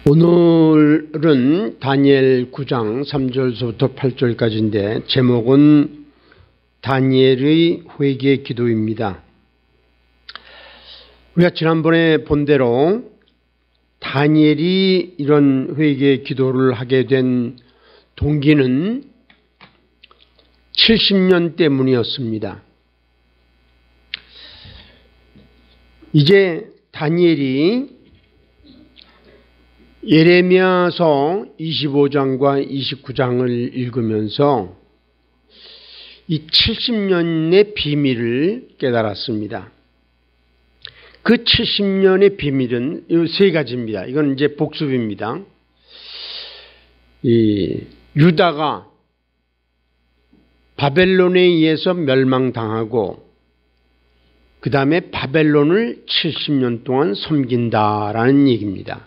오늘은 다니엘 9장 3절서부터 8절까지인데 제목은 다니엘의 회개 기도입니다. 우리가 지난번에 본 대로 다니엘이 이런 회개 기도를 하게 된 동기는 70년 때문이었습니다. 이제 다니엘이 예레미야서 25장과 29장을 읽으면서 이 70년의 비밀을 깨달았습니다. 그 70년의 비밀은 이 세 가지입니다. 이건 이제 복습입니다. 유다가 바벨론에 의해서 멸망당하고 그 다음에 바벨론을 70년 동안 섬긴다라는 얘기입니다.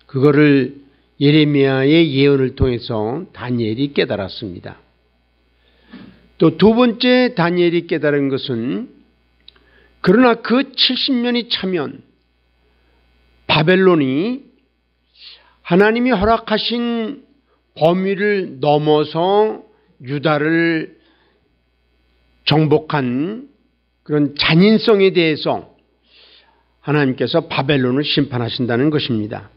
그거를 예레미야의 예언을 통해서 다니엘이 깨달았습니다. 또 두 번째 다니엘이 깨달은 것은 그러나 그 70년이 차면 바벨론이 하나님이 허락하신 범위를 넘어서 유다를 정복한 그런 잔인성에 대해서 하나님께서 바벨론을 심판하신다는 것입니다.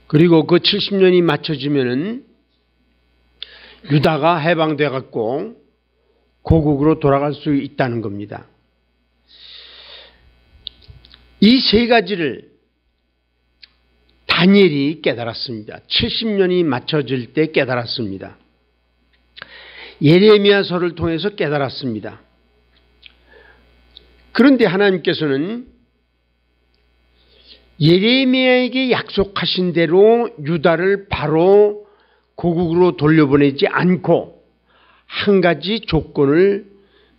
그리고 그 70년이 맞춰지면은 유다가 해방돼 갖고 고국으로 돌아갈 수 있다는 겁니다. 이 세 가지를 다니엘이 깨달았습니다. 70년이 맞춰질 때 깨달았습니다. 예레미야서를 통해서 깨달았습니다. 그런데 하나님께서는 예레미야에게 약속하신 대로 유다를 바로 고국으로 돌려보내지 않고 한 가지 조건을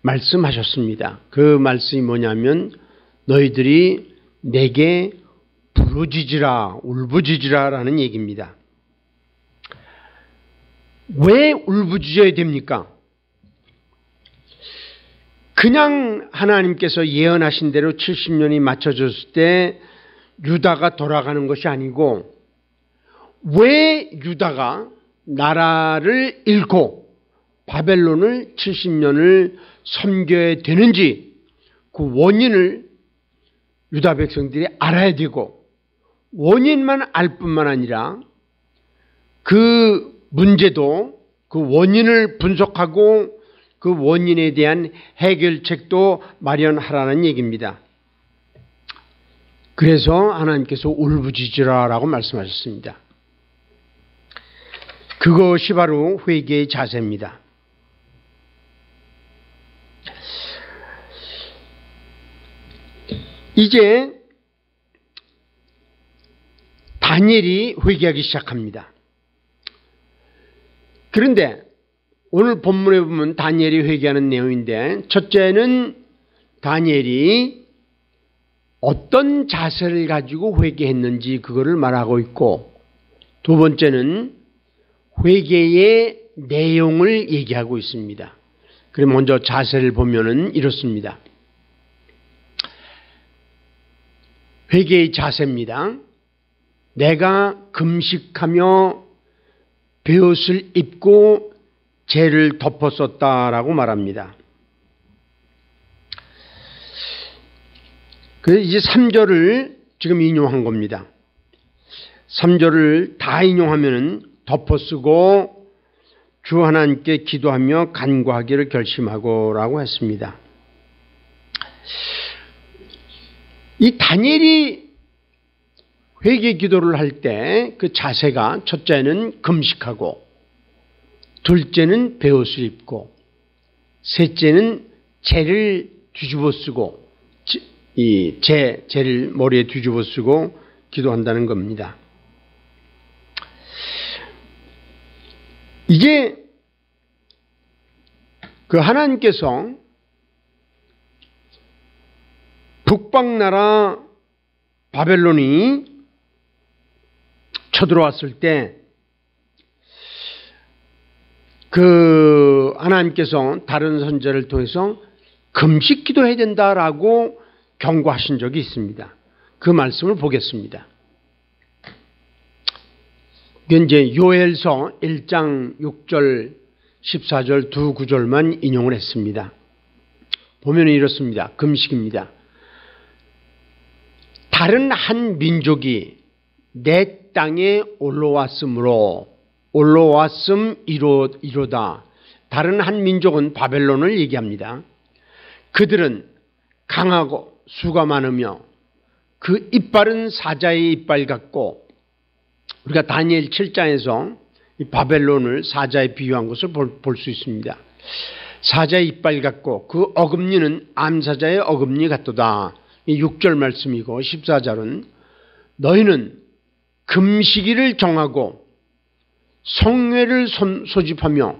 말씀하셨습니다. 그 말씀이 뭐냐면 너희들이 내게 부르짖으라 울부짖으라 라는 얘기입니다. 왜 울부짖어야 됩니까? 그냥 하나님께서 예언하신 대로 70년이 맞춰졌을 때 유다가 돌아가는 것이 아니고 왜 유다가 나라를 잃고 바벨론을 70년을 섬겨야 되는지 그 원인을 유다 백성들이 알아야 되고 원인만 알 뿐만 아니라 그 문제도 그 원인을 분석하고 그 원인에 대한 해결책도 마련하라는 얘기입니다. 그래서 하나님께서 울부짖으라라고 말씀하셨습니다. 그것이 바로 회개의 자세입니다. 이제 다니엘이 회개하기 시작합니다. 그런데 오늘 본문에 보면 다니엘이 회개하는 내용인데 첫째는 다니엘이 어떤 자세를 가지고 회개했는지 그거를 말하고 있고 두 번째는 회개의 내용을 얘기하고 있습니다. 그럼 먼저 자세를 보면은 이렇습니다. 회개의 자세입니다. 내가 금식하며 베옷을 입고 죄를 덮었었다라고 말합니다. 그래서 이제 3절을 지금 인용한 겁니다. 3절을 다 인용하면은 덮어쓰고 주 하나님께 기도하며 간구하기를 결심하고 라고 했습니다. 이 다니엘이 회개 기도를 할 때 그 자세가 첫째는 금식하고 둘째는 베옷을 입고 셋째는 죄를 뒤집어 쓰고 이 죄를 머리에 뒤집어 쓰고 기도한다는 겁니다. 이게 그 하나님께서 북방나라 바벨론이 쳐들어왔을 때 그 하나님께서 다른 선지자를 통해서 금식 기도해야 된다라고 경고하신 적이 있습니다. 그 말씀을 보겠습니다. 이제 요엘서 1장 6절 14절 두 구절만 인용을 했습니다. 보면 이렇습니다. 금식입니다. 다른 한 민족이 내 땅에 올라왔음이로다. 다른 한 민족은 바벨론을 얘기합니다. 그들은 강하고 수가 많으며 그 이빨은 사자의 이빨 같고, 우리가 다니엘 7장에서 이 바벨론을 사자에 비유한 것을 볼 수 있습니다. 사자의 이빨 같고 그 어금니는 암사자의 어금니 같도다. 이 6절 말씀이고 14절은 너희는 금식일을 정하고 성회를 소집하며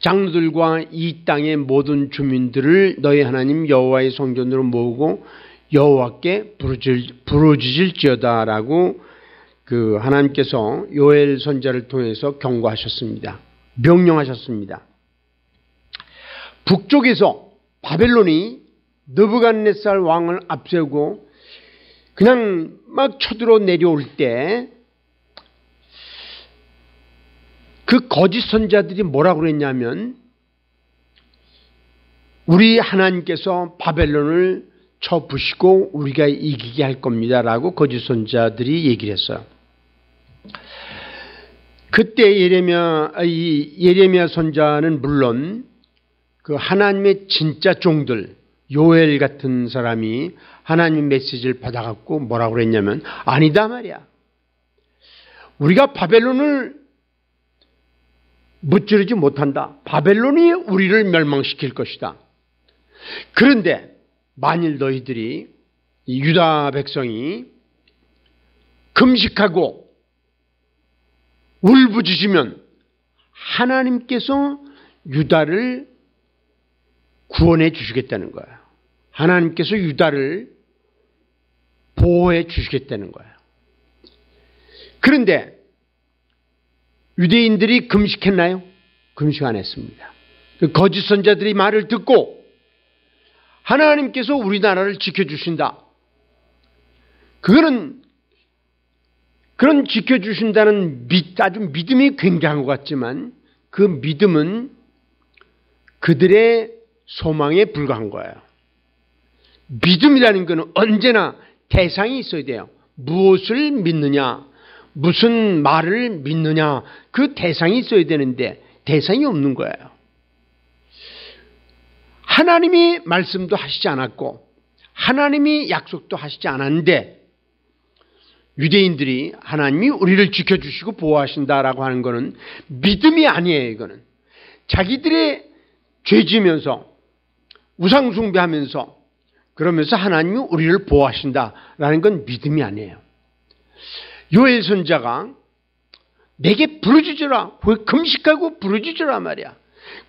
장로들과 이 땅의 모든 주민들을 너희 하나님 여호와의 성전으로 모으고 여호와께 부르짖을지어다라고 그 하나님께서 요엘 선지자를 통해서 경고하셨습니다. 명령하셨습니다. 북쪽에서 바벨론이 느부갓네살 왕을 앞세우고 그냥 막 쳐들어 내려올 때 그 거짓 선지자들이 뭐라고 그랬냐면 우리 하나님께서 바벨론을 쳐부시고 우리가 이기게 할 겁니다라고 거짓 선지자들이 얘기를 했어요. 그때 예레미야 선지자는 물론 그 하나님의 진짜 종들 요엘 같은 사람이 하나님 메시지를 받아갖고 뭐라고 그랬냐면 아니다 말이야. 우리가 바벨론을 무찌르지 못한다. 바벨론이 우리를 멸망시킬 것이다. 그런데 만일 너희들이 유다 백성이 금식하고 울부짖으면 하나님께서 유다를 구원해 주시겠다는 거예요. 하나님께서 유다를 보호해 주시겠다는 거예요. 그런데 유대인들이 금식했나요? 금식 안 했습니다. 거짓 선자들이 말을 듣고 하나님께서 우리나라를 지켜주신다. 그거는 그런 지켜주신다는 아주 믿음이 굉장한 것 같지만 그 믿음은 그들의 소망에 불과한 거예요. 믿음이라는 것은 언제나 대상이 있어야 돼요. 무엇을 믿느냐, 무슨 말을 믿느냐, 그 대상이 있어야 되는데 대상이 없는 거예요. 하나님이 말씀도 하시지 않았고 하나님이 약속도 하시지 않았는데 유대인들이 하나님이 우리를 지켜주시고 보호하신다라고 하는 것은 믿음이 아니에요. 이거는 자기들의 죄지면서 우상숭배하면서 그러면서 하나님이 우리를 보호하신다라는 건 믿음이 아니에요. 요엘 선지자가 내게 부르짖으라, 금식하고 부르짖으라 말이야.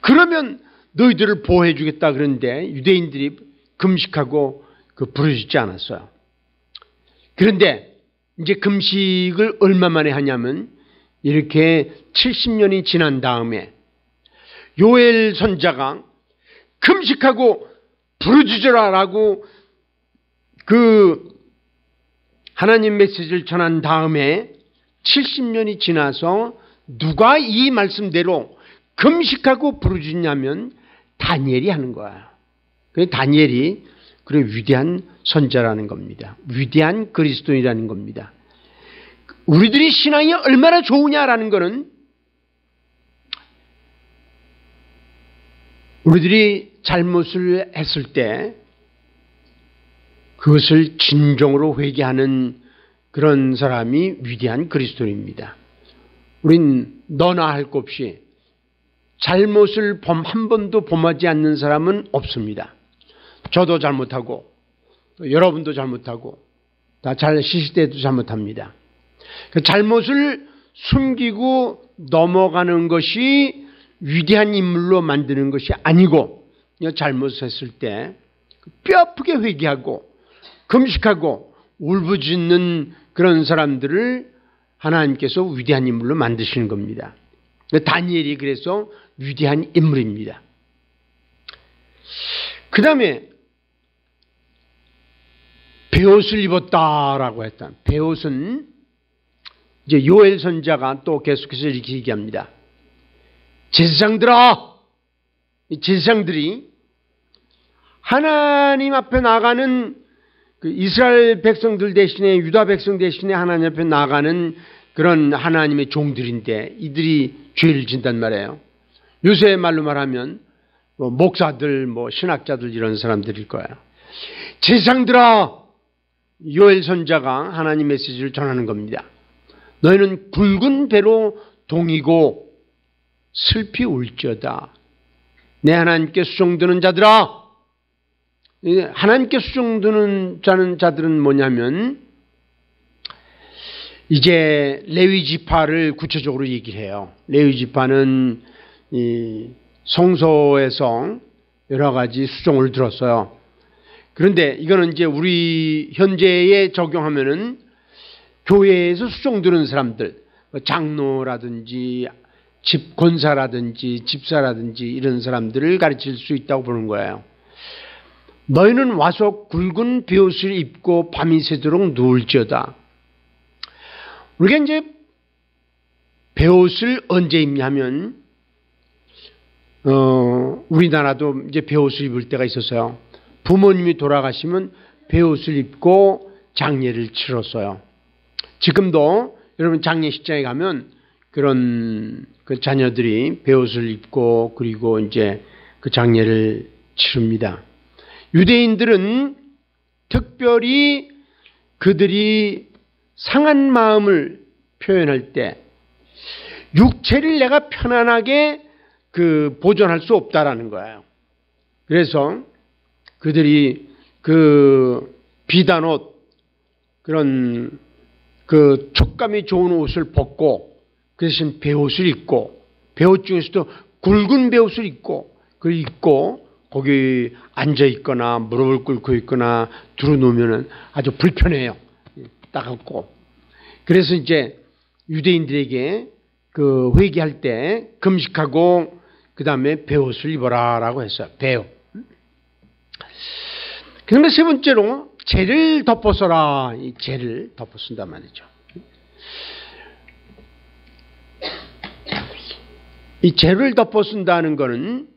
그러면 너희들을 보호해 주겠다 그러는데 유대인들이 금식하고 부르짖지 않았어요. 그런데 이제 금식을 얼마 만에 하냐면 이렇게 70년이 지난 다음에 요엘 선지자가 금식하고 부르짖으라라고 하나님 메시지를 전한 다음에 70년이 지나서 누가 이 말씀대로 금식하고 부르짖냐면 다니엘이 하는 거예요. 다니엘이 그런 위대한 선지자라는 겁니다. 위대한 그리스도인이라는 겁니다. 우리들이 신앙이 얼마나 좋으냐라는 것은 우리들이 잘못을 했을 때 그것을 진정으로 회개하는 그런 사람이 위대한 그리스도인입니다. 우린 너나 할 것 없이 잘못을 한 번도 범하지 않는 사람은 없습니다. 저도 잘못하고 여러분도 잘못하고 다 시시때도 잘못합니다. 그 잘못을 숨기고 넘어가는 것이 위대한 인물로 만드는 것이 아니고 잘못했을 때 뼈아프게 회개하고 금식하고 울부짖는 그런 사람들을 하나님께서 위대한 인물로 만드시는 겁니다. 다니엘이 그래서 위대한 인물입니다. 그 다음에 베옷을 입었다라고 했다. 베옷은 이제 요엘 선자가 또 계속해서 이렇게 얘기합니다. 제사장들아! 이 제사장들이 하나님 앞에 나가는 그 이스라엘 백성들 대신에 유다 백성 대신에 하나님 앞에 나가는 그런 하나님의 종들인데 이들이 죄를 진단 말이에요. 요새 말로 말하면 뭐 목사들, 뭐 신학자들 이런 사람들일 거예요. 제사장들아! 요엘 선자가 하나님 메시지를 전하는 겁니다. 너희는 굵은 배로 동이고 슬피 울지어다. 내 하나님께 수종드는 자들아! 하나님께 수종드는 자들은 뭐냐면 이제 레위 지파를 구체적으로 얘기를 해요. 레위 지파는 이 성소에서 여러 가지 수종을 들었어요. 그런데 이거는 이제 우리 현재에 적용하면은 교회에서 수종 드는 사람들, 장로라든지 집권사라든지 집사라든지 이런 사람들을 가르칠 수 있다고 보는 거예요. 너희는 와서 굵은 베옷을 입고 밤이 새도록 누울지어다. 우리가 이제 베옷을 언제 입냐면 우리나라도 이제 베옷을 입을 때가 있었어요. 부모님이 돌아가시면 베옷을 입고 장례를 치렀어요. 지금도 여러분 장례식장에 가면 그런 그 자녀들이 베옷을 입고 그리고 이제 그 장례를 치릅니다. 유대인들은 특별히 그들이 상한 마음을 표현할 때 육체를 내가 편안하게 그 보존할 수 없다라는 거예요. 그래서 그들이 그 비단옷 그런 그 촉감이 좋은 옷을 벗고 그 대신 베옷을 입고 베옷 중에서도 굵은 베옷을 입고 그걸 입고 거기 앉아 있거나 무릎을 꿇고 있거나 두루놓으면 아주 불편해요. 따갑고. 그래서 이제 유대인들에게 그 회개할 때 금식하고 그 다음에 베옷을 입어라라고 했어요. 베옷. 그 다음에 세 번째로 죄를 덮어서라. 이 죄를 덮어쓴단 말이죠. 이 죄를 덮어쓴다는 거는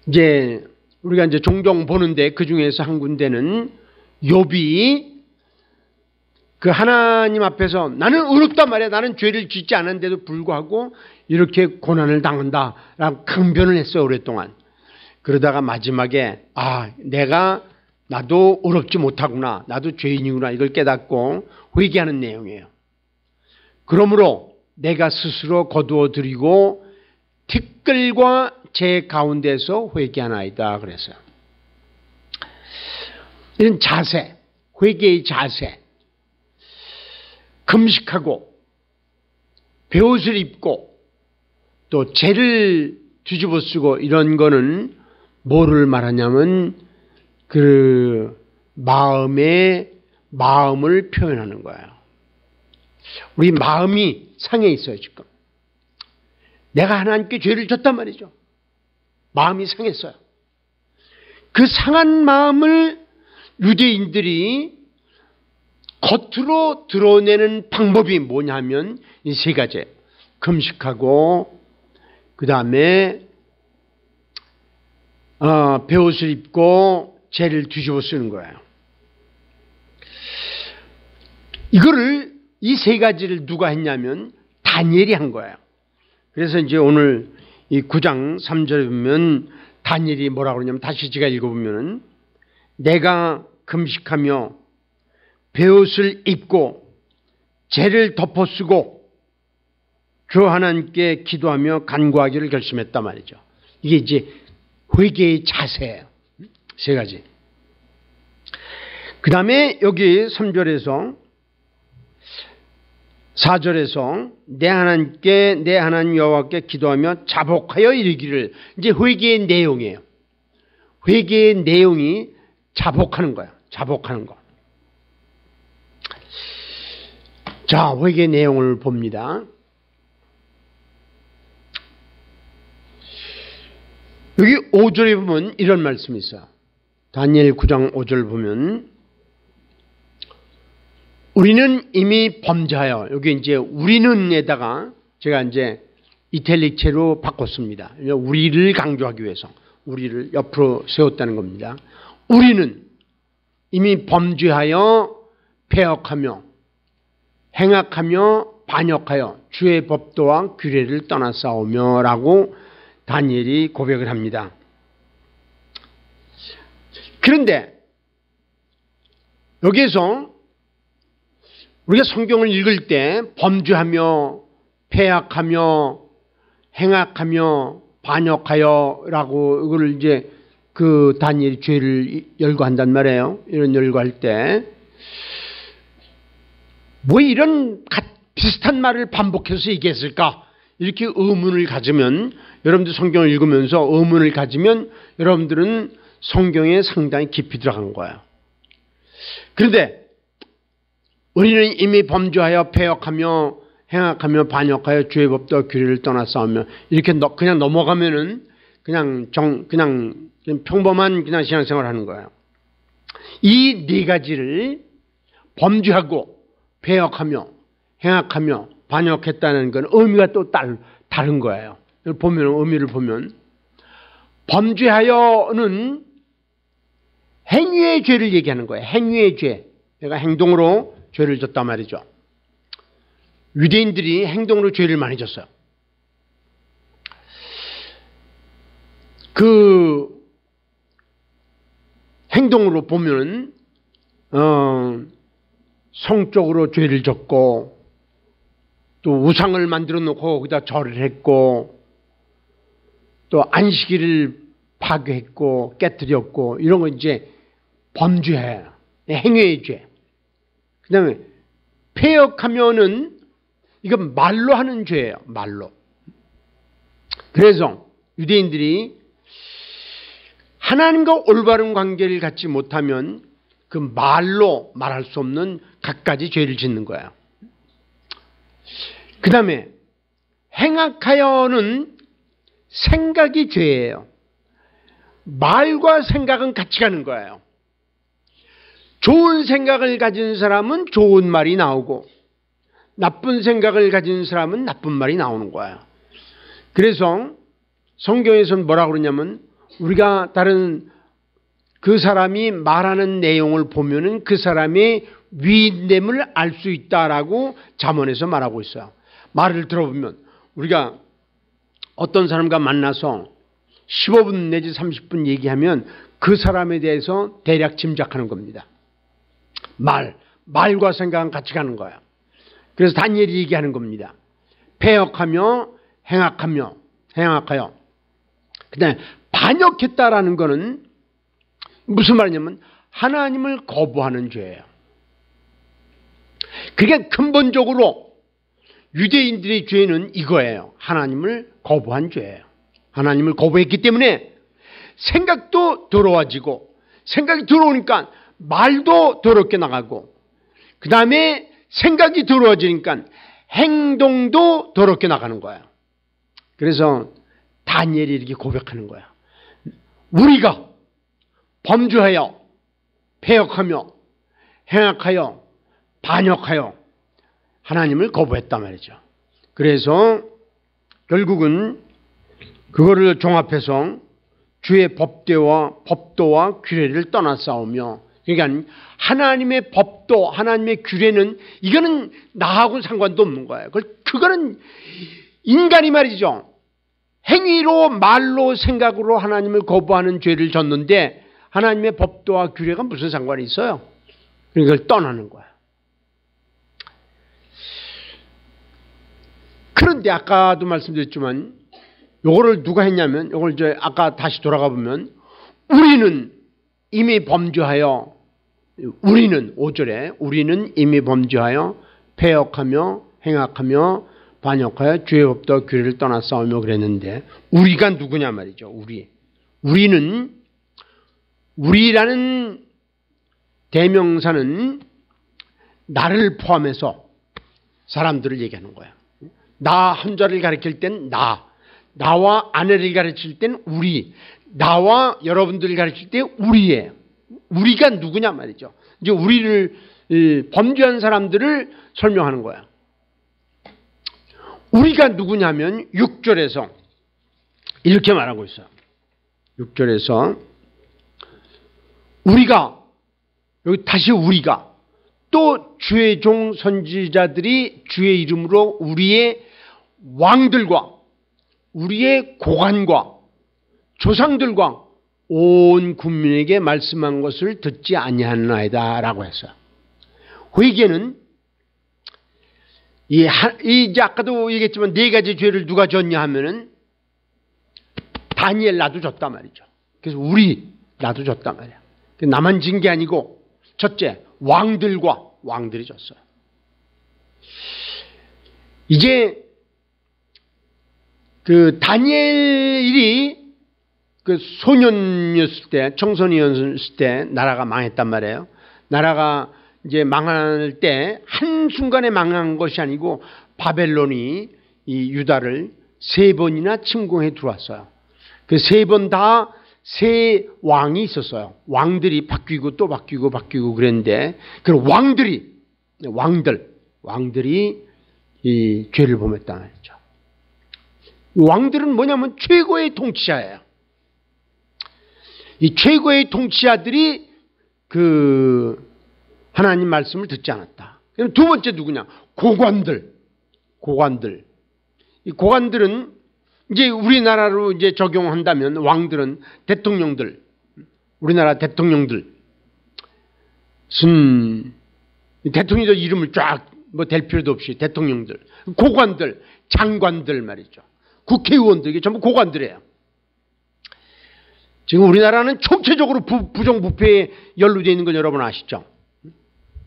이제 우리가 이제 종종 보는데 그 중에서 한 군데는 욥이 그 하나님 앞에서 나는 의롭단 말이야. 나는 죄를 짓지 않았는데도 불구하고 이렇게 고난을 당한다. 라고 강변을 했어요. 오랫동안. 그러다가 마지막에 나도 의롭지 못하구나. 나도 죄인이구나. 이걸 깨닫고 회개하는 내용이에요. 그러므로 내가 스스로 거두어 드리고 티끌과 제 가운데서 회개하나이다. 그랬어요. 이런 자세, 회개의 자세. 금식하고 베옷을 입고 또 죄를 뒤집어 쓰고 이런 거는 뭐를 말하냐면 그 마음을 표현하는 거예요. 우리 마음이 상해 있어요, 지금. 내가 하나님께 죄를 졌단 말이죠. 마음이 상했어요. 그 상한 마음을 유대인들이 겉으로 드러내는 방법이 뭐냐면 이 세 가지. 금식하고 그 다음에 베옷을 입고 죄를 뒤집어 쓰는 거예요. 이거를 이 세 가지를 누가 했냐면 다니엘이 한 거예요. 그래서 이제 오늘 이 9장 3절에 보면 다니엘이 뭐라고 그러냐면 다시 제가 읽어보면 내가 금식하며 베옷을 입고 죄를 덮어쓰고 주 하나님께 기도하며 간구하기를 결심했단 말이죠. 이게 이제 회개의 자세예요. 세 가지. 그 다음에 여기 3절에서 4절에서 내 하나님 여호와께 기도하며 자복하여 이르기를 이제 회개의 내용이에요. 회개의 내용이 자복하는 거예요. 자복하는 거. 자, 회개의 내용을 봅니다. 여기 5절에 보면 이런 말씀이 있어요. 다니엘 9장 5절 보면 우리는 이미 범죄하여, 여기 이제 우리는에다가 제가 이제 이탈릭체로 바꿨습니다. 우리를 강조하기 위해서 우리를 옆으로 세웠다는 겁니다. 우리는 이미 범죄하여 폐역하며 행악하며 반역하여 주의 법도와 규례를 떠나싸우며 라고 다니엘이 고백을 합니다. 그런데 여기에서 우리가 성경을 읽을 때 범죄하며 폐악하며 행악하며 반역하여 라고 이걸 이제 그 다니엘이 죄를 열거한단 말이에요. 이런 열거할 때 뭐 이런 비슷한 말을 반복해서 얘기했을까? 이렇게 의문을 가지면, 여러분들 성경을 읽으면서 의문을 가지면 여러분들은 성경에 상당히 깊이 들어간 거예요. 그런데 우리는 이미 범죄하여 폐역하며 행악하며 반역하여 주의 법도와 규례를 떠나 싸우며, 이렇게 그냥 넘어가면은 그냥 평범한 그냥 신앙생활을 하는 거예요. 이 네 가지를 범죄하고 폐역하며 행악하며 반역했다는 건 의미가 또 다른 거예요. 보면 의미를 보면 범죄하여는 행위의 죄를 얘기하는 거예요. 행위의 죄. 내가 행동으로 죄를 졌단 말이죠. 유대인들이 행동으로 죄를 많이 졌어요. 그 행동으로 보면 성적으로 죄를 졌고, 또 우상을 만들어 놓고 거기다 절을 했고, 또 안식일을 파괴했고 깨뜨렸고, 이런 거 이제 범죄예요. 행위의 죄. 그 다음에 폐역하면은 이건 말로 하는 죄예요. 말로. 그래서 유대인들이 하나님과 올바른 관계를 갖지 못하면 그 말로 말할 수 없는 갖가지 죄를 짓는 거예요. 그 다음에 행악하여는 생각이 죄예요. 말과 생각은 같이 가는 거예요. 좋은 생각을 가진 사람은 좋은 말이 나오고, 나쁜 생각을 가진 사람은 나쁜 말이 나오는 거예요. 그래서 성경에서는 뭐라고 그러냐면, 우리가 다른 그 사람이 말하는 내용을 보면은 그 사람의 위인됨을 알 수 있다라고 잠언에서 말하고 있어요. 말을 들어보면, 우리가 어떤 사람과 만나서 15분 내지 30분 얘기하면 그 사람에 대해서 대략 짐작하는 겁니다. 말과 생각은 같이 가는 거예요. 그래서 다니엘이 얘기하는 겁니다. 폐역하며 행악하여. 그 다음에 반역했다라는 거는 무슨 말이냐면 하나님을 거부하는 죄예요. 그게 근본적으로 유대인들의 죄는 이거예요. 하나님을 거부한 죄예요. 하나님을 거부했기 때문에 생각도 더러워지고, 생각이 더러우니까 말도 더럽게 나가고, 그 다음에 생각이 더러워지니까 행동도 더럽게 나가는 거예요. 그래서 다니엘이 이렇게 고백하는 거야. 우리가 범죄하여 폐역하며 행악하여 반역하여 하나님을 거부했단 말이죠. 그래서 결국은 그거를 종합해서 주의 법도와 규례를 떠나 싸우며, 그러니까 하나님의 법도, 하나님의 규례는 이거는 나하고는 상관도 없는 거예요. 그거는 인간이 말이죠. 행위로, 말로, 생각으로 하나님을 거부하는 죄를 졌는데 하나님의 법도와 규례가 무슨 상관이 있어요? 그걸 떠나는 거야. 그런데 아까도 말씀드렸지만 요거를 누가 했냐면, 요걸 이제 아까 다시 돌아가 보면 우리는 이미 범죄하여, 우리는 5절에 우리는 이미 범죄하여 폐역하며 행악하며 반역하여 주의 법도와 규례를 떠나 싸우며 그랬는데, 우리가 누구냐 말이죠. 우리는, 우리라는 대명사는 나를 포함해서 사람들을 얘기하는 거야. 나 혼자를 가리킬 땐 나와 아내를 가르칠 땐 우리, 나와 여러분들을 가르칠 때 우리예요. 우리가 누구냐 말이죠. 이제 우리를 이 범죄한 사람들을 설명하는 거야. 우리가 누구냐면 6절에서 이렇게 말하고 있어요. 6절에서 우리가, 여기 다시 우리가, 또 주의 종 선지자들이 주의 이름으로 우리의 왕들과 우리의 고관과 조상들과 온 국민에게 말씀한 것을 듣지 아니하나이다 라고 했어요. 회개는 이제 아까도 얘기했지만 4가지 죄를 누가 졌냐 하면은 다니엘 나도 졌단 말이죠. 그래서 우리 나도 졌단 말이야. 나만 진 게 아니고 첫째 왕들이 졌어요. 이제 그 다니엘이 그 소년이었을 때, 청소년이었을 때 나라가 망했단 말이에요. 나라가 이제 망할 때 한순간에 망한 것이 아니고 바벨론이 이 유다를 3번이나 침공해 들어왔어요. 그 3번 다 새 왕이 있었어요. 왕들이 바뀌고 또 바뀌고 그랬는데 그 왕들이 이 죄를 범했다는 말이죠. 왕들은 뭐냐면 최고의 통치자예요. 이 최고의 통치자들이 그 하나님 말씀을 듣지 않았다. 그럼 두 번째 누구냐? 고관들. 이 고관들은 이제 우리나라로 이제 적용한다면 왕들은 대통령들, 우리나라 대통령들, 대통령들 이름을 쫙 뭐 댈 필요도 없이 대통령들, 고관들, 장관들 말이죠. 국회의원들, 이게 전부 고관들이에요. 지금 우리나라는 총체적으로 부정부패에 연루되어 있는 건 여러분 아시죠?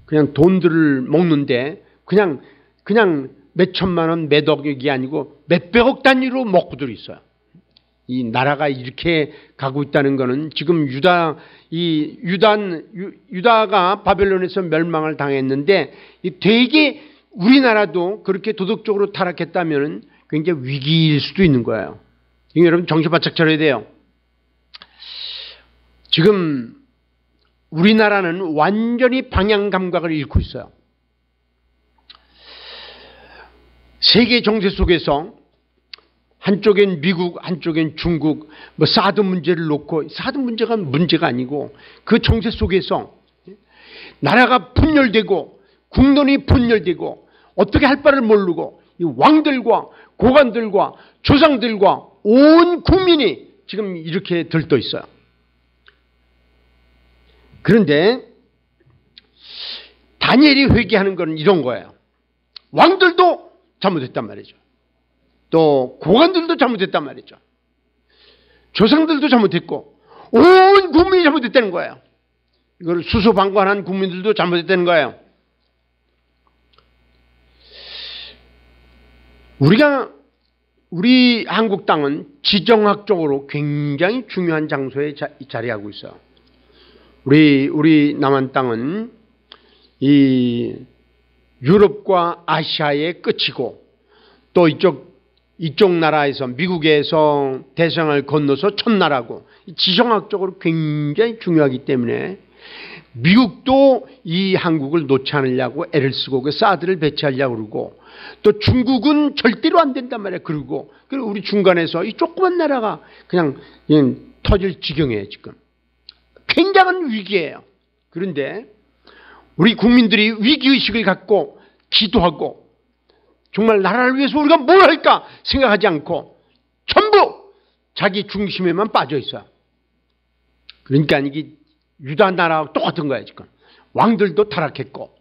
그냥 돈들을 먹는데 그냥 몇 천만 원, 몇 억이 아니고 몇백억 단위로 먹고들 있어요. 이 나라가 이렇게 가고 있다는 것은 지금 유다가 바벨론에서 멸망을 당했는데 되게 우리나라도 그렇게 도덕적으로 타락했다면 굉장히 위기일 수도 있는 거예요. 여러분 정신 바짝 차려야 돼요. 지금 우리나라는 완전히 방향 감각을 잃고 있어요. 세계 정세 속에서 한쪽엔 미국, 한쪽엔 중국, 뭐 사드 문제를 놓고, 사드 문제가 문제가 아니고 그 정세 속에서 나라가 분열되고 국론이 분열되고 어떻게 할 바를 모르고 이 왕들과 고관들과 조상들과 온 국민이 지금 이렇게 들떠 있어요. 그런데 다니엘이 회개하는 건 이런 거예요. 왕들도 잘못했단 말이죠. 또 고관들도 잘못했단 말이죠. 조상들도 잘못했고 온 국민이 잘못했다는 거예요. 이걸 수수방관한 국민들도 잘못했다는 거예요. 우리 한국 땅은 지정학적으로 굉장히 중요한 장소에 자리하고 있어요. 우리 남한 땅은 이 유럽과 아시아의 끝이고 또 이쪽 나라에서 미국에서 대서양을 건너서 첫나라고 지정학적으로 굉장히 중요하기 때문에 미국도 이 한국을 놓지 않으려고 애를 쓰고 그 사드를 배치하려고 그러고 또 중국은 절대로 안 된단 말이에요. 그리고 우리 중간에서 이 조그만 나라가 그냥 터질 지경이에요. 지금 굉장한 위기예요. 그런데 우리 국민들이 위기의식을 갖고 기도하고 정말 나라를 위해서 우리가 뭘 할까 생각하지 않고 전부 자기 중심에만 빠져 있어요. 그러니까 이게 유다 나라와 똑같은 거예요. 지금 왕들도 타락했고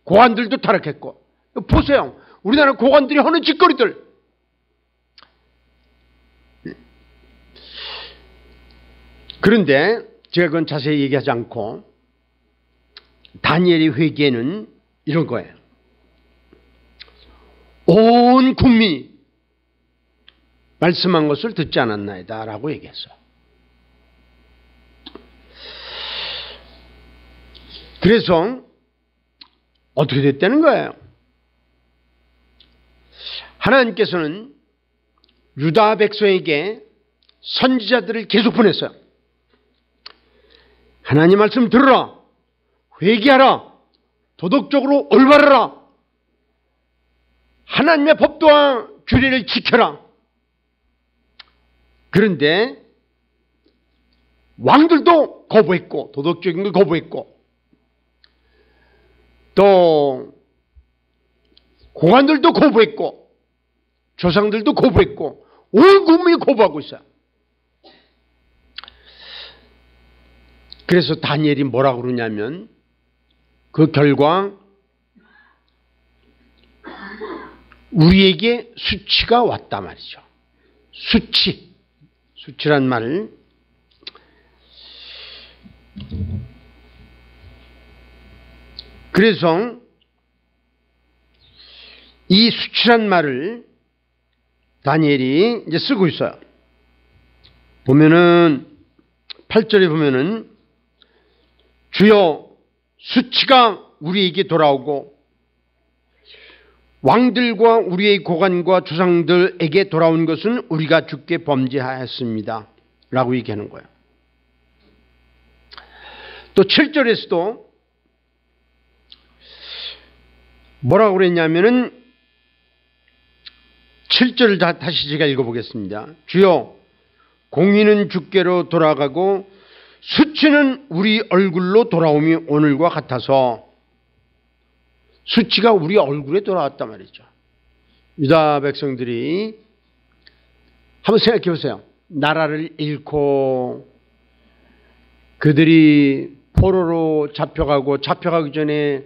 고관들도 타락했고 보세요. 우리나라 고관들이 하는 짓거리들 그런데 제가 그건 자세히 얘기하지 않고 다니엘의 회개는 이런 거예요. 온 국민이 말씀한 것을 듣지 않았나이다 라고 얘기했어요. 그래서 어떻게 됐다는 거예요? 하나님께서는 유다 백성에게 선지자들을 계속 보냈어요. 하나님 말씀 들으라, 회개하라, 도덕적으로 올바르라. 하나님의 법도와 규례를 지켜라. 그런데 왕들도 거부했고 도덕적인 걸 거부했고 또 고관들도 거부했고 조상들도 거부했고 온 국민이 거부하고 있어요. 그래서 다니엘이 뭐라고 그러냐면 그 결과 우리에게 수치가 왔다 말이죠. 수치란 말을 그래서 이 수치란 말을 다니엘이 이제 쓰고 있어요. 보면은 8절에 보면은 주여 수치가 우리에게 돌아오고 왕들과 우리의 고관과 조상들에게 돌아온 것은 우리가 주께 범죄하였습니다. 라고 얘기하는 거예요. 또 7절에서도 뭐라고 그랬냐면은 7절을 다시 제가 읽어보겠습니다. 주여 공의는 주께로 돌아가고 수치는 우리 얼굴로 돌아오미 오늘과 같아서 수치가 우리 얼굴에 돌아왔단 말이죠. 유다 백성들이 한번 생각해 보세요. 나라를 잃고 그들이 포로로 잡혀가기 전에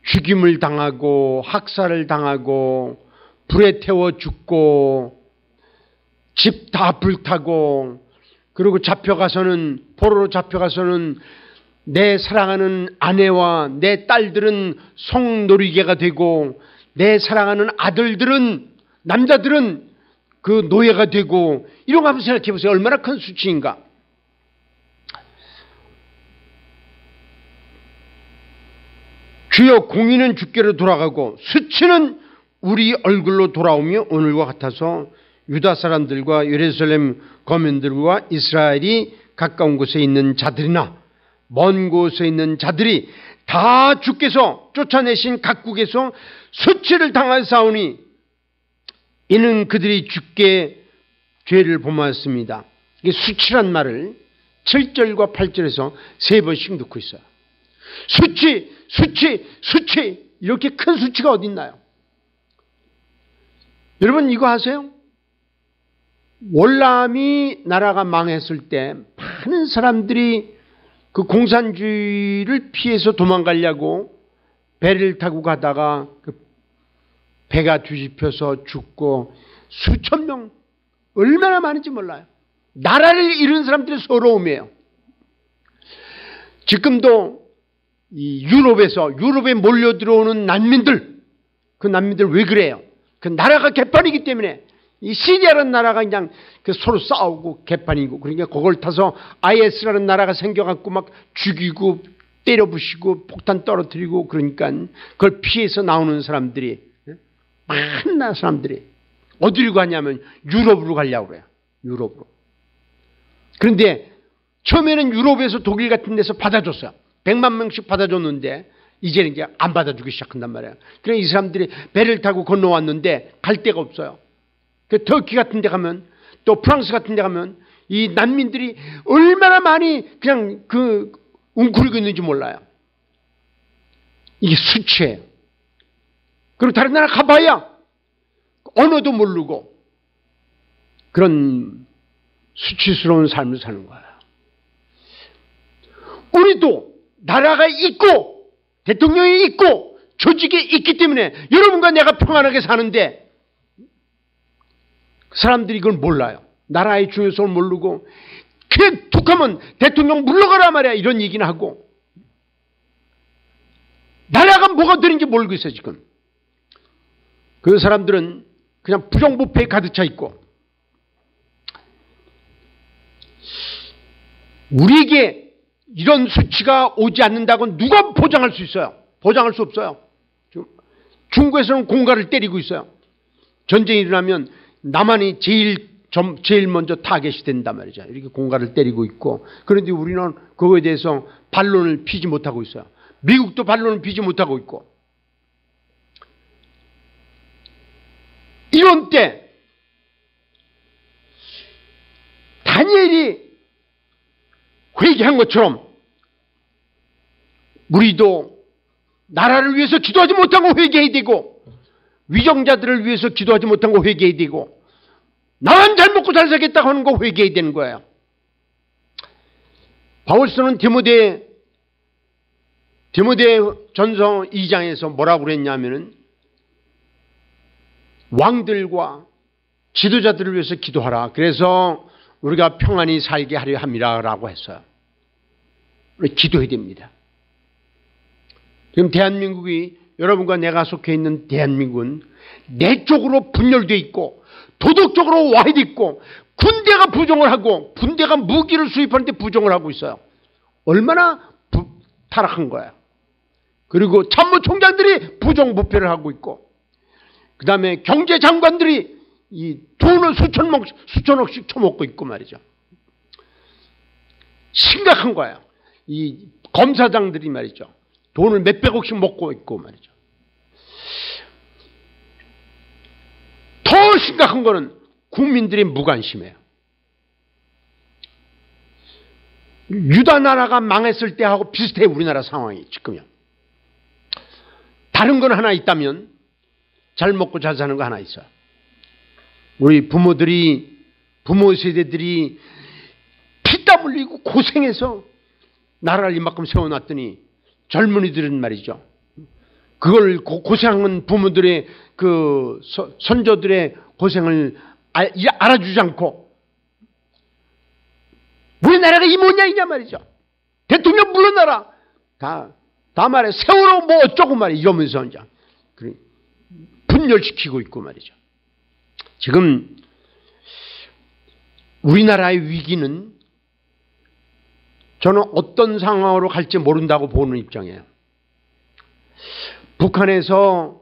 죽임을 당하고 학살을 당하고 불에 태워 죽고 집 다 불타고 그리고 포로로 잡혀가서는 내 사랑하는 아내와 내 딸들은 성놀이개가 되고 내 사랑하는 남자들은 그 노예가 되고 이런 거 한번 생각해 보세요. 얼마나 큰 수치인가. 주여 공의는 주께로 돌아가고 수치는 우리 얼굴로 돌아오며 오늘과 같아서 유다 사람들과 예루살렘 거민들과 이스라엘이 가까운 곳에 있는 자들이나 먼 곳에 있는 자들이 다 주께서 쫓아내신 각국에서 수치를 당하사오니 이는 그들이 주께 죄를 범하였습니다. 이게 수치란 말을 7절과 8절에서 3번씩 넣고 있어요. 수치 이렇게 큰 수치가 어디 있나요? 여러분 이거 아세요? 월남이 나라가 망했을 때 많은 사람들이 그 공산주의를 피해서 도망가려고 배를 타고 가다가 그 배가 뒤집혀서 죽고 수천 명 얼마나 많은지 몰라요. 나라를 잃은 사람들의 서러움이에요. 지금도 이 유럽에 몰려 들어오는 난민들, 그 난민들 왜 그래요? 그 나라가 개판이기 때문에 이 시리아라는 나라가 그냥 그 서로 싸우고 개판이고 그러니까 그걸 타서 IS라는 나라가 생겨갖고 막 죽이고 때려 부시고 폭탄 떨어뜨리고 그러니까 그걸 피해서 나오는 사람들이 많은 사람들이 어디로 가냐면 유럽으로 가려고 그래요. 유럽으로. 그런데 처음에는 유럽에서 독일 같은 데서 받아줬어요. 100만 명씩 받아줬는데 이제는 이제 안 받아주기 시작한단 말이에요. 그래서 이 사람들이 배를 타고 건너왔는데 갈 데가 없어요. 그 터키 같은 데 가면 또 프랑스 같은 데 가면 이 난민들이 얼마나 많이 그냥 웅크리고 있는지 몰라요. 이게 수치예요. 그리고 다른 나라 가봐야 언어도 모르고 그런 수치스러운 삶을 사는 거예요. 우리도 나라가 있고 대통령이 있고 조직이 있기 때문에 여러분과 내가 평안하게 사는데 사람들이 이걸 몰라요. 나라의 중요성을 모르고 그냥 툭하면 대통령 물러가라 말이야 이런 얘기는 하고 나라가 뭐가 되는지 모르고 있어요 지금. 그 사람들은 그냥 부정부패에 가득 차 있고 우리에게 이런 수치가 오지 않는다고 누가 보장할 수 있어요? 보장할 수 없어요. 중국에서는 공갈을 때리고 있어요. 전쟁이 일어나면 남한이 제일 먼저 타겟이 된단 말이죠. 이렇게 공갈을 때리고 있고 그런데 우리는 그거에 대해서 반론을 피지 못하고 있어요. 미국도 발로는 비지 못하고 있고. 이런 때 다니엘이 회개한 것처럼 우리도 나라를 위해서 기도하지 못한 거 회개해야 되고, 위정자들을 위해서 기도하지 못한 거 회개해야 되고, 나만 잘 먹고 잘 살겠다고 하는 거 회개해야 되는 거예요. 바울서는 디모데 전서 2장에서 뭐라고 그랬냐면은 왕들과 지도자들을 위해서 기도하라. 그래서 우리가 평안히 살게 하려 함이라고 했어요. 우리 기도해야 됩니다. 지금 대한민국이, 여러분과 내가 속해 있는 대한민국은 내적으로 분열되어 있고 도덕적으로 와해되어 있고 군대가 부정을 하고 군대가 무기를 수입하는데 부정을 하고 있어요. 얼마나 타락한 거야. 그리고 참모총장들이 부정부패를 하고 있고, 그 다음에 경제장관들이 이 돈을 수천억씩 쳐먹고 있고 말이죠. 심각한 거예요. 이 검사장들이 말이죠. 돈을 몇백억씩 먹고 있고 말이죠. 더 심각한 거는 국민들의 무관심이에요. 유다 나라가 망했을 때하고 비슷해, 우리나라 상황이 지금요. 다른 건 하나 있다면 잘 먹고 잘 사는 거 하나 있어요. 우리 부모 세대들이 피땀 흘리고 고생해서 나라를 이만큼 세워놨더니 젊은이들은 말이죠. 그걸 고생한 부모들의 그 선조들의 고생을 알아주지 않고 우리나라가 이 모양이냐 말이죠. 대통령 물러나라. 다 말해. 세월호 뭐 어쩌고 말이야. 이러면서 이제 분열시키고 있고 말이죠. 지금 우리나라의 위기는 저는 어떤 상황으로 갈지 모른다고 보는 입장이에요. 북한에서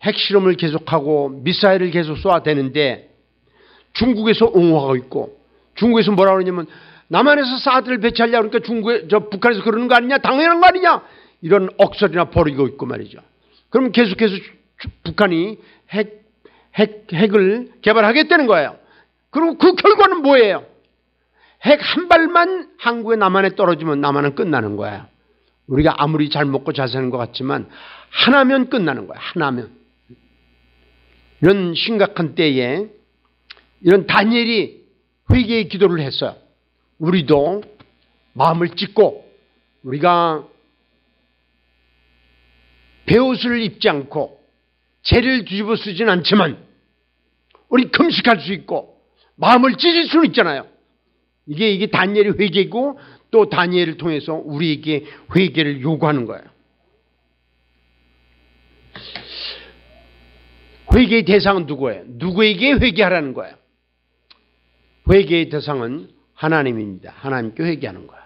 핵실험을 계속하고 미사일을 계속 쏘아대는데 중국에서 옹호하고 있고, 중국에서 뭐라 그러냐면 남한에서 사드를 배치하려고 그러니까 북한에서 그러는 거 아니냐, 당연한 거 아니냐, 이런 억설이나 벌이고 있고 말이죠. 그러면 계속해서 북한이 핵을 개발하겠다는 거예요. 그리고 그 결과는 뭐예요? 핵 한 발만 한국의 남한에 떨어지면 남한은 끝나는 거예요. 우리가 아무리 잘 먹고 잘 사는 것 같지만 하나면 끝나는 거예요. 하나면. 이런 심각한 때에 이런 다니엘이 회개의 기도를 했어요. 우리도 마음을 찢고 우리가 베옷을 입지 않고 재를 뒤집어 쓰진 않지만 우리 금식할 수 있고 마음을 찢을 수는 있잖아요. 이게 다니엘의 회개고 또 다니엘을 통해서 우리에게 회개를 요구하는 거예요. 회개의 대상은 누구예요? 누구에게 회개하라는 거예요? 회개의 대상은 하나님입니다. 하나님께 회개하는 거예요.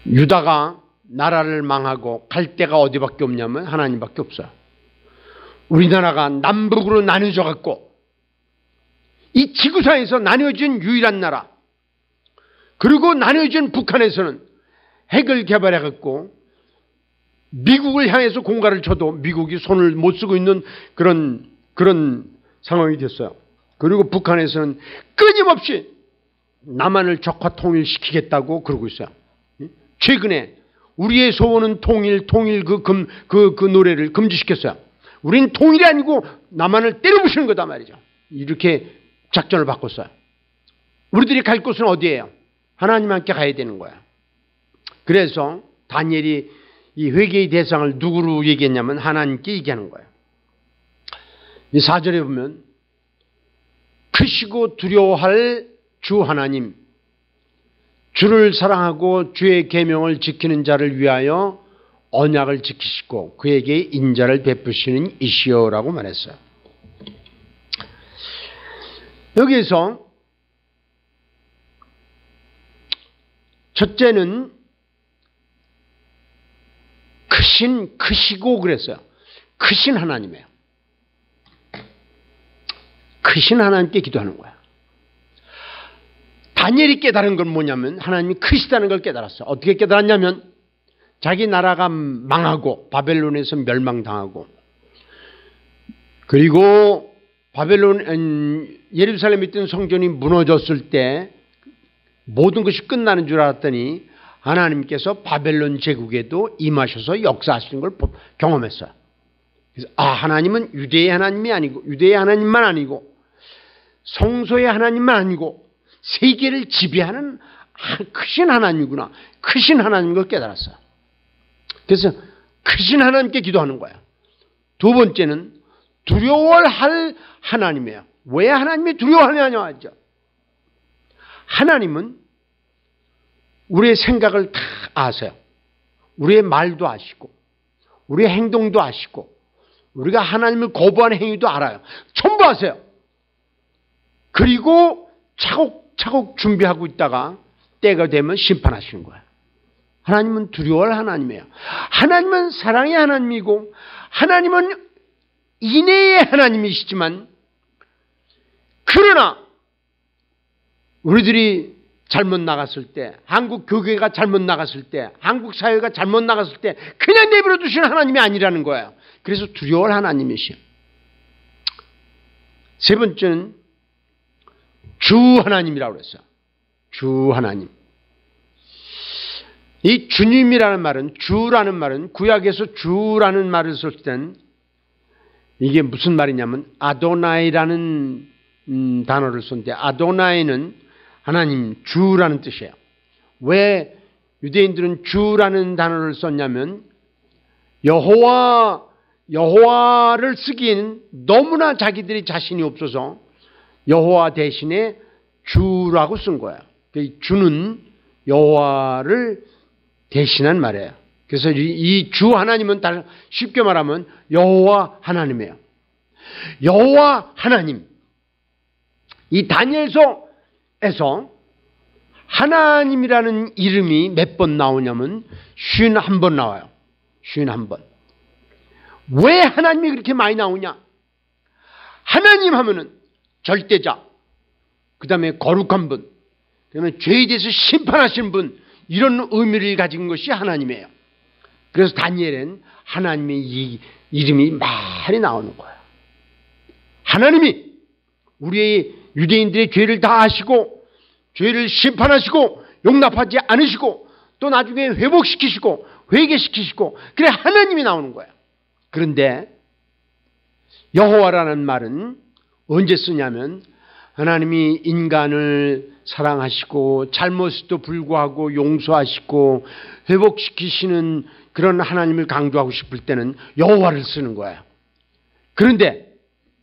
유다가 나라를 망하고 갈 데가 어디밖에 없냐면 하나님밖에 없어요. 우리나라가 남북으로 나뉘어져 갖고 이 지구상에서 나뉘어진 유일한 나라, 그리고 나뉘어진 북한에서는 핵을 개발해 갖고 미국을 향해서 공갈을 쳐도 미국이 손을 못 쓰고 있는 그런 상황이 됐어요. 그리고 북한에서는 끊임없이 남한을 적화 통일시키겠다고 그러고 있어요. 최근에 우리의 소원은 통일 그 노래를 금지시켰어요. 우린 통일이 아니고 남한을 때려부시는 거다 말이죠. 이렇게 작전을 바꿨어요. 우리들이 갈 곳은 어디예요? 하나님 함께 가야 되는 거야. 그래서 다니엘이 이 회개의 대상을 누구로 얘기했냐면 하나님께 얘기하는 거예요. 이 4절에 보면 크시고 두려워할 주 하나님, 주를 사랑하고 주의 계명을 지키는 자를 위하여 언약을 지키시고 그에게 인자를 베푸시는 이시여라고 말했어요. 여기에서 첫째는 크시고 그랬어요. 크신 하나님이에요. 크신 하나님께 기도하는 거야. 다니엘이 깨달은 건 뭐냐면 하나님이 크시다는 걸 깨달았어요. 어떻게 깨달았냐면 자기 나라가 망하고 바벨론에서 멸망당하고 그리고 예루살렘에 있던 성전이 무너졌을 때 모든 것이 끝나는 줄 알았더니 하나님께서 바벨론 제국에도 임하셔서 역사하시는 걸 경험했어요. 그래서 하나님은 유대의 하나님이 아니고 유대의 하나님만 아니고 성소의 하나님만 아니고 세계를 지배하는 크신 하나님이구나. 크신 하나님인 걸 깨달았어요. 그래서 크신 하나님께 기도하는 거야. 두 번째는 두려워할 하나님이에요. 왜 하나님이 두려워하느냐 하죠. 하나님은 우리의 생각을 다 아세요. 우리의 말도 아시고 우리의 행동도 아시고 우리가 하나님을 거부하는 행위도 알아요. 전부 아세요. 그리고 차곡차곡 준비하고 있다가 때가 되면 심판하시는 거예요. 하나님은 두려워할 하나님이에요. 하나님은 사랑의 하나님이고 하나님은 인애의 하나님이시지만 그러나 우리들이 잘못 나갔을 때, 한국 교회가 잘못 나갔을 때, 한국 사회가 잘못 나갔을 때 그냥 내버려 두시는 하나님이 아니라는 거예요. 그래서 두려워할 하나님이시요. 세 번째는 주 하나님이라고 그랬어요. 주 하나님. 이 주님이라는 말은, 주라는 말은 구약에서 주라는 말을 쓸 땐 이게 무슨 말이냐면 아도나이라는 단어를 썼는데 아도나이는 하나님 주라는 뜻이에요. 왜 유대인들은 주라는 단어를 썼냐면 여호와를 쓰기에는 너무나 자기들이 자신이 없어서 여호와 대신에 주라고 쓴 거예요. 주는 여호와를 대신한 말이에요. 그래서 이 주 하나님은 쉽게 말하면 여호와 하나님이에요. 여호와 하나님. 이 다니엘서에서 하나님이라는 이름이 몇 번 나오냐면 51번 나와요. 51번. 왜 하나님이 그렇게 많이 나오냐? 하나님 하면은 절대자, 그 다음에 거룩한 분, 그 다음에 죄에 대해서 심판하신 분, 이런 의미를 가진 것이 하나님이에요. 그래서 다니엘은 하나님의 이 이름이 많이 나오는 거예요. 하나님이 우리의 유대인들의 죄를 다 아시고 죄를 심판하시고 용납하지 않으시고 또 나중에 회복시키시고 회개시키시고 그래 하나님이 나오는 거예요. 그런데 여호와라는 말은 언제 쓰냐면 하나님이 인간을 사랑하시고 잘못에도 불구하고 용서하시고 회복시키시는 그런 하나님을 강조하고 싶을 때는 여호와를 쓰는 거예요. 그런데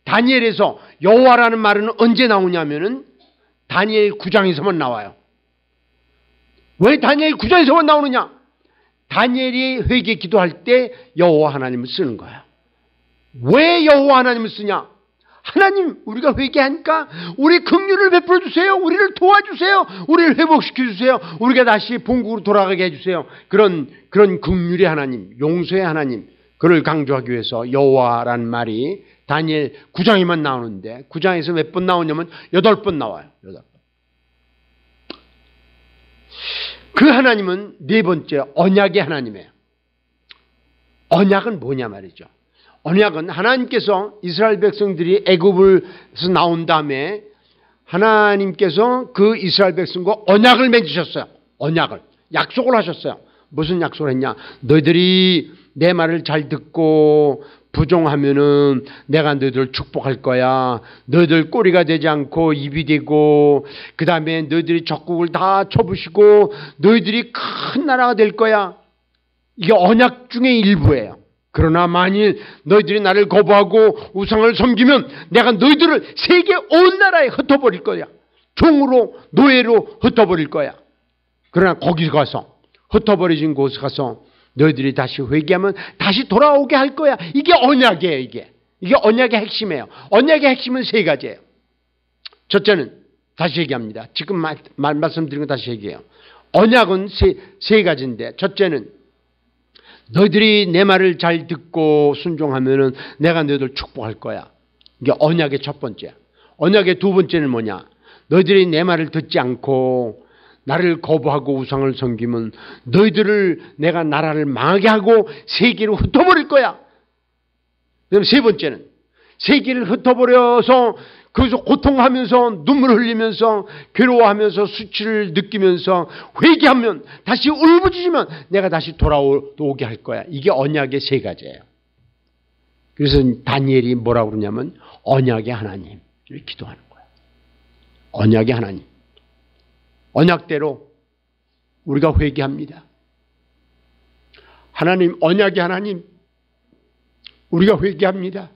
다니엘에서 여호와라는 말은 언제 나오냐면은 다니엘 9장에서만 나와요. 왜 다니엘 9장에서만 나오느냐? 다니엘이 회개 기도할 때 여호와 하나님을 쓰는 거예요. 왜 여호와 하나님을 쓰냐? 하나님, 우리가 회개하니까 우리 긍휼을 베풀어 주세요. 우리를 도와주세요. 우리를 회복시켜 주세요. 우리가 다시 본국으로 돌아가게 해주세요. 그런 긍휼의 하나님, 용서의 하나님, 그를 강조하기 위해서 여호와라는 말이 다니엘 9장에만 나오는데 9장에서 몇 번 나오냐면 8번 나와요. 8번. 그 하나님은 네 번째 언약의 하나님이에요. 언약은 뭐냐 말이죠. 언약은 하나님께서 이스라엘 백성들이 애굽에서 나온 다음에 하나님께서 그 이스라엘 백성과 언약을 맺으셨어요. 언약을. 약속을 하셨어요. 무슨 약속을 했냐? 너희들이 내 말을 잘 듣고 부종하면은 내가 너희들을 축복할 거야. 너희들 꼬리가 되지 않고 입이 되고 그 다음에 너희들이 적국을 다 쳐부시고 너희들이 큰 나라가 될 거야. 이게 언약 중의 일부예요. 그러나 만일 너희들이 나를 거부하고 우상을 섬기면 내가 너희들을 세계 온 나라에 흩어버릴 거야. 종으로 노예로 흩어버릴 거야. 그러나 거기 가서 흩어버려진 곳에 가서 너희들이 다시 회개하면 다시 돌아오게 할 거야. 이게 언약이에요. 이게 언약의 핵심이에요. 언약의 핵심은 세 가지예요. 첫째는 다시 얘기합니다. 지금 말씀드린 거 다시 얘기해요. 언약은 세 가지인데 첫째는 너희들이 내 말을 잘 듣고 순종하면은 내가 너희들 축복할 거야. 이게 언약의 첫 번째. 언약의 두 번째는 뭐냐? 너희들이 내 말을 듣지 않고 나를 거부하고 우상을 섬기면 너희들을 내가 나라를 망하게 하고 세계로 흩어버릴 거야. 그다음에 세 번째는 세계를 흩어버려서 거기서 고통하면서 눈물 흘리면서 괴로워하면서 수치를 느끼면서 회개하면 다시 울부짖으면 내가 다시 돌아오게 할 거야. 이게 언약의 세 가지예요. 그래서 다니엘이 뭐라고 그러냐면 언약의 하나님 이렇게 기도하는 거야. 언약의 하나님. 언약대로 우리가 회개합니다. 하나님, 언약의 하나님, 우리가 회개합니다.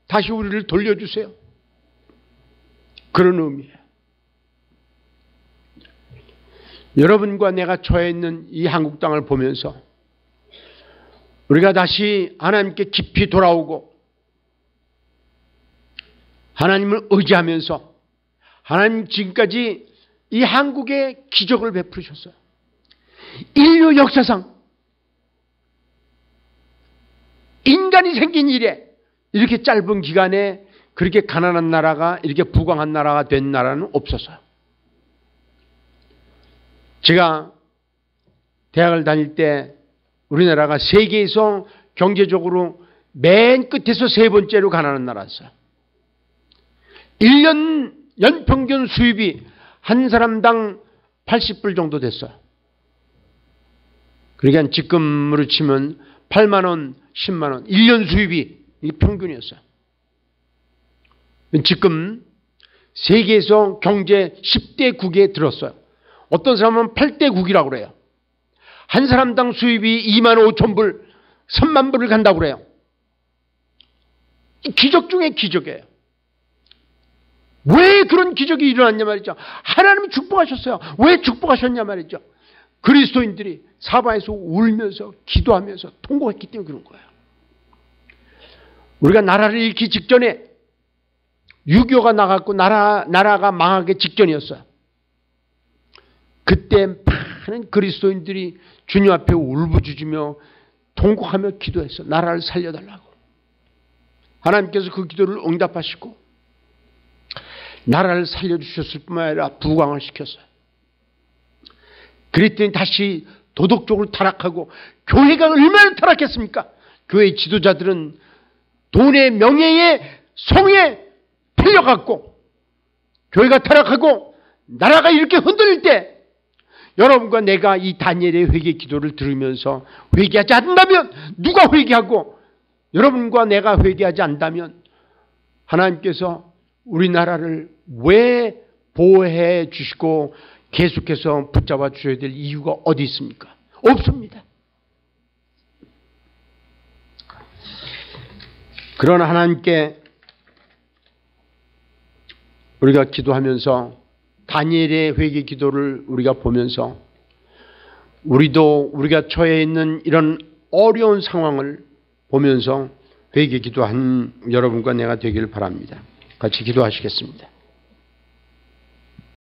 다시 우리를 돌려주세요. 그런 의미예요. 여러분과 내가 처해 있는 이 한국 땅을 보면서 우리가 다시 하나님께 깊이 돌아오고 하나님을 의지하면서 하나님 지금까지 이 한국에 기적을 베푸셨어요. 인류 역사상 인간이 생긴 이래 이렇게 짧은 기간에 그렇게 가난한 나라가 이렇게 부강한 나라가 된 나라는 없었어요. 제가 대학을 다닐 때 우리나라가 세계에서 경제적으로 맨 끝에서 세 번째로 가난한 나라였어요. 1년 연평균 수입이 한 사람당 80불 정도 됐어요. 그러니까 지금으로 치면 8만 원, 10만 원, 1년 수입이 평균이었어요. 지금 세계에서 경제 10대 국에 들었어요. 어떤 사람은 8대 국이라고 그래요. 한 사람당 수입이 2만 5천 불, 3만 불을 간다고 그래요. 기적 중에 기적이에요. 왜 그런 기적이 일어났냐 말이죠. 하나님이 축복하셨어요. 왜 축복하셨냐 말이죠. 그리스도인들이 사방에서 울면서 기도하면서 통곡했기 때문에 그런 거예요. 우리가 나라를 잃기 직전에 6.25가 나갔고 나라가 망하기 직전이었어요. 그때 많은 그리스도인들이 주님 앞에 울부짖으며 통곡하며 기도했어요. 나라를 살려달라고. 하나님께서 그 기도를 응답하시고 나라를 살려주셨을 뿐만 아니라 부강을 시켰어요. 그랬더니 다시 도덕적으로 타락하고 교회가 얼마나 타락했습니까? 교회 지도자들은 돈의 명예에 성에 풀려갔고 교회가 타락하고 나라가 이렇게 흔들릴 때 여러분과 내가 이 다니엘의 회개 기도를 들으면서 회개하지 않는다면 누가 회개하고 여러분과 내가 회개하지 않는다면 하나님께서 우리나라를 왜 보호해 주시고 계속해서 붙잡아 주셔야 될 이유가 어디 있습니까? 없습니다. 그러나 하나님께 우리가 기도하면서 다니엘의 회개 기도를 우리가 보면서 우리도 우리가 처해 있는 이런 어려운 상황을 보면서 회개 기도한 여러분과 내가 되기를 바랍니다. 같이 기도하시겠습니다.